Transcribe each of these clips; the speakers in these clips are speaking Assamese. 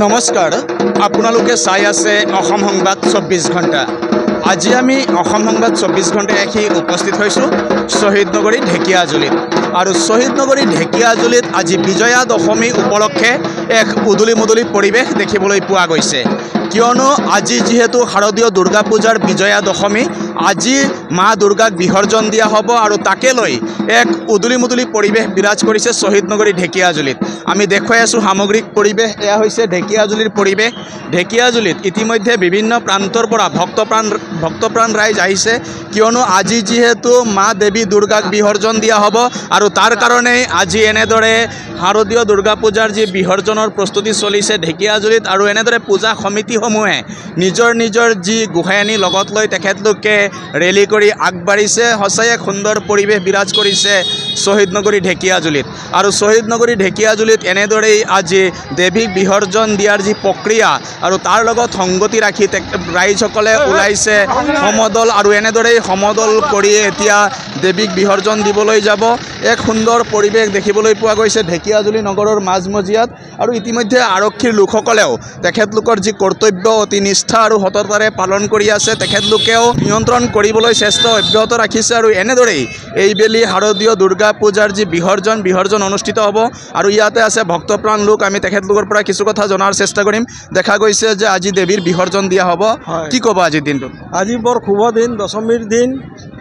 নমস্কাৰ আপোনালোকে চাই আছে অসম সংবাদ 24 ঘণ্টা। আজি আমি অসম সংবাদ 24 ঘণ্টা এখি উপস্থিত হৈছোঁ শহীদ নগৰী ঢেকিয়াজুলিত। আৰু শহীদ নগৰী ঢেকিয়াজুলিত আজি বিজয়া দশমী উপলক্ষে এক উদুলি মুদুলি পৰিৱেশ দেখিবলৈ পোৱা গৈছে। কিয়নো আজি যেহেতু শাৰদীয় দুৰ্গা পূজাৰ বিজয়া দশমী, আজি মা দুৰ্গাক বিসৰ্জন দিয়া হ'ব আৰু তাকে লৈ এক উদুলি মুদুলি পৰিৱেশ বিৰাজ কৰিছে শহীদ নগৰী ঢেকিয়াজুলিত। আমি দেখুৱাই আছোঁ সামগ্ৰিক পৰিৱেশ। এয়া হৈছে ঢেকিয়াজুলিৰ পৰিৱেশ। ঢেকিয়াজুলিত ইতিমধ্যে বিভিন্ন প্ৰান্তৰ পৰা ভক্তপ্ৰাণ ৰাইজ আহিছে, কিয়নো আজি যেহেতু মা দেৱী দুৰ্গাক বিসৰ্জন দিয়া হ'ব আৰু তাৰ কাৰণেই আজি এনেদৰে শাৰদীয় দুৰ্গা পূজাৰ যি বিসৰ্জনৰ প্ৰস্তুতি চলিছে ঢেকিয়াজুলিত। আৰু এনেদৰে পূজা সমিতিসমূহে নিজৰ নিজৰ যি গোসাঁই আনি লগত লৈ তেখেতলোকে ৰেলী কৰি আগবাঢ়িছে। সঁচাই এক সুন্দৰ পৰিৱেশ বিৰাজ কৰিছে শহীদ নগৰী ঢেকিয়াজুলিত। আৰু শহীদ নগৰী ঢেকিয়াজুলিত এনেদৰেই আজি দেৱীক বিসৰ্জন দিয়াৰ যি প্ৰক্ৰিয়া আৰু তাৰ লগত সংগতি ৰাখি ৰাইজসকলে ওলাইছে সমদল, আৰু এনেদৰেই সমদল কৰি এতিয়া দেৱীক বিসৰ্জন দিবলৈ যাব। এক সুন্দৰ পৰিৱেশ দেখিবলৈ পোৱা গৈছে ঢেকিয়াজুলি নগৰৰ মাজমজিয়াত। আৰু ইতিমধ্যে আৰক্ষীৰ লোকসকলেও তেখেতলোকৰ যি কৰ্তব্য অতি নিষ্ঠা আৰু সততাৰে পালন কৰি আছে, তেখেতলোকেও নিয়ন্ত্ৰণ কৰিবলৈ চেষ্টা অব্যাহত ৰাখিছে। আৰু এনেদৰেই এইবেলি শাৰদীয় দুৰ্গা পূজাৰ যি বিসৰ্জন অনুষ্ঠিত হ'ব। আৰু ইয়াতে আছে ভক্তপ্ৰাণ লোক, আমি তেখেতলোকৰ পৰা কিছু কথা জনাৰ চেষ্টা কৰিম। দেখা গৈছে যে আজি দেৱীৰ বিসৰ্জন দিয়া হ'ব, কি ক'ব আজিৰ দিনটো? আজি বৰ শুভ দিন, দশমীৰ দিন,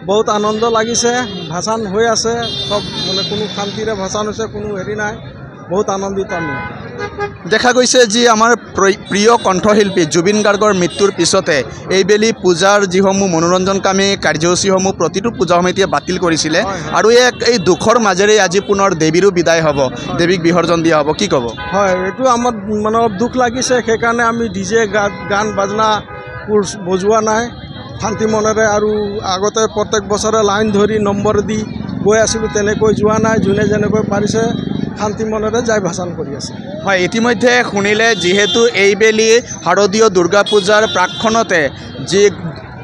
বহুত আনন্দ লাগিছে। ভাষণ হৈ আছে, সব মানে কোনো শান্তিৰে ভাষণ হৈছে, কোনো হেৰি নাই, বহুত আনন্দিত আমি। দেখা গৈছে যি আমাৰ প্ৰিয় কণ্ঠশিল্পী জুবিন গাৰ্গৰ মৃত্যুৰ পিছতে এইবেলি পূজাৰ যিসমূহ মনোৰঞ্জনকামী কাৰ্যসূচীসমূহ প্ৰতিটো পূজা সমিতিয়ে বাতিল কৰিছিলে, আৰু এই দুখৰ মাজেৰে আজি পুনৰ দেৱীৰো বিদায় হ'ব, দেৱীক বিসৰ্জন দিয়া হ'ব, কি ক'ব? হয়, এইটো আমাৰ মানে অলপ দুখ লাগিছে। সেইকাৰণে আমি ডিজে গান বাজনা বজোৱা নাই, শান্তি মনেৰে। আৰু আগতে প্ৰত্যেক বছৰে লাইন ধৰি নম্বৰ দি গৈ আছিলোঁ, তেনেকৈ যোৱা নাই। যোনে যেনেকৈ পাৰিছে শান্তি মনেৰে যাই ভাষণ কৰি আছে। হয়, ইতিমধ্যে শুনিলে যিহেতু এইবেলি শাৰদীয় দুৰ্গা পূজাৰ প্ৰাক্ষণতে যি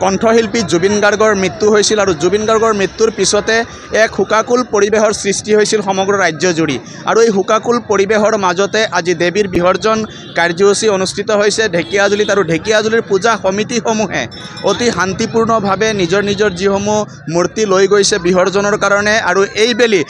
কণ্ঠশিল্পী জুবিন গাৰ্গৰ মৃত্যু হৈছিল, আৰু জুবিন গাৰ্গৰ মৃত্যুৰ পিছতে এক শোকাকুল পৰিৱেশৰ সৃষ্টি হৈছিল সমগ্ৰ ৰাজ্যজুৰি। আৰু এই শোকাকুল পৰিৱেশৰ মাজতে আজি দেৱীৰ বিসৰ্জন কাৰ্যসূচী অনুষ্ঠিত হৈছে ঢেকিয়াজুলিত। আৰু ঢেকিয়াজুলিৰ পূজা সমিতিসমূহে অতি শান্তিপূৰ্ণভাৱে নিজৰ নিজৰ যিসমূহ মূৰ্তি লৈ গৈছে বিসৰ্জনৰ কাৰণে, আৰু এইবেলি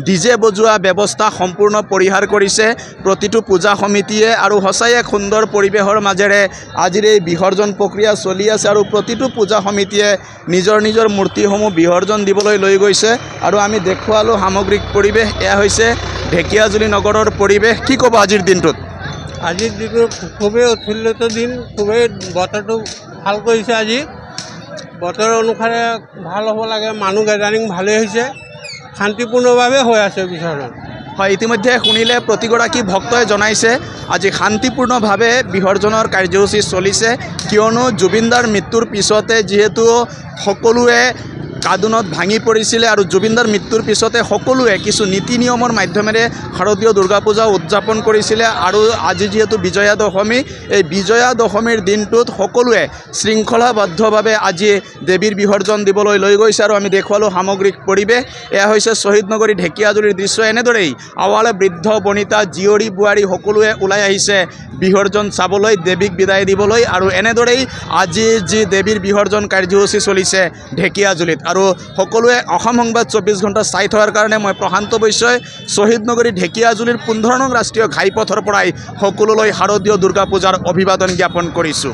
ডিজে বজোৱা ব্যৱস্থা সম্পূৰ্ণ পৰিহাৰ কৰিছে প্ৰতিটো পূজা সমিতিয়ে। আৰু সঁচাই এক সুন্দৰ পৰিৱেশৰ মাজেৰে আজিৰ এই বিসৰ্জন প্ৰক্ৰিয়া চলি আছে, আৰু প্ৰতিটো পূজা সমিতিয়ে নিজৰ নিজৰ মূৰ্তিসমূহ বিসৰ্জন দিবলৈ লৈ গৈছে। আৰু আমি দেখুৱালোঁ সামগ্ৰিক পৰিৱেশ। এয়া হৈছে ঢেকিয়াজুলি নগৰৰ পৰিৱেশ, কি ক'ব আজিৰ দিনটোত? আজিৰ দিনটো খুবেই উৎফুল্লিত দিন, খুবেই বতৰটো ভাল কৰিছে। আজি বতৰ অনুসাৰে ভাল হ'ব লাগে, মানুহ গেদাৰিং ভালেই হৈছে, শান্তিপূৰ্ণভাৱে হৈ আছে বিসৰ্জন। হয়, ইতিমধ্যে শুনিলে প্ৰতিগৰাকী ভক্তই জনাইছে আজি শান্তিপূৰ্ণভাৱে বিসৰ্জনৰ কাৰ্যসূচী চলিছে, কিয়নো জুবিনদাৰ মৃত্যুৰ পিছতে যিহেতু সকলোৱে কান্দোনত ভাঙি পৰিছিলে, আৰু জুবিনদাৰ মৃত্যুৰ পিছতে সকলোৱে কিছু নীতি নিয়মৰ মাধ্যমেৰে শাৰদীয় দুৰ্গা পূজা উদযাপন কৰিছিলে। আৰু আজি যিহেতু বিজয়া দশমী, এই বিজয়া দশমীৰ দিনটোত সকলোৱে শৃংখলাবদ্ধভাৱে আজি দেৱীৰ বিসৰ্জন দিবলৈ লৈ গৈছে। আৰু আমি দেখুৱালোঁ সামগ্ৰিক পৰিৱেশ। এয়া হৈছে শহীদ নগৰী ঢেকিয়াজুলিৰ দৃশ্য। এনেদৰেই আৱালে বৃদ্ধ বনিতা জীয়ৰী বোৱাৰী সকলোৱে ওলাই আহিছে বিসৰ্জন চাবলৈ, দেৱীক বিদায় দিবলৈ। আৰু এনেদৰেই আজি যি দেৱীৰ বিসৰ্জন কাৰ্যসূচী চলিছে ঢেকিয়াজুলিত। আৰু সকলোৱে অসম সংবাদ 24 ঘণ্টা চাই থকাৰ কাৰণে মই প্ৰশান্ত বৈশ্যই শহীদ নগৰী ঢেকিয়াজুলিৰ 15 নং ৰাষ্ট্ৰীয় ঘাইপথৰ পৰাই সকলোলৈ শাৰদীয় দুৰ্গা পূজাৰ অভিবাদন জ্ঞাপন কৰিছোঁ।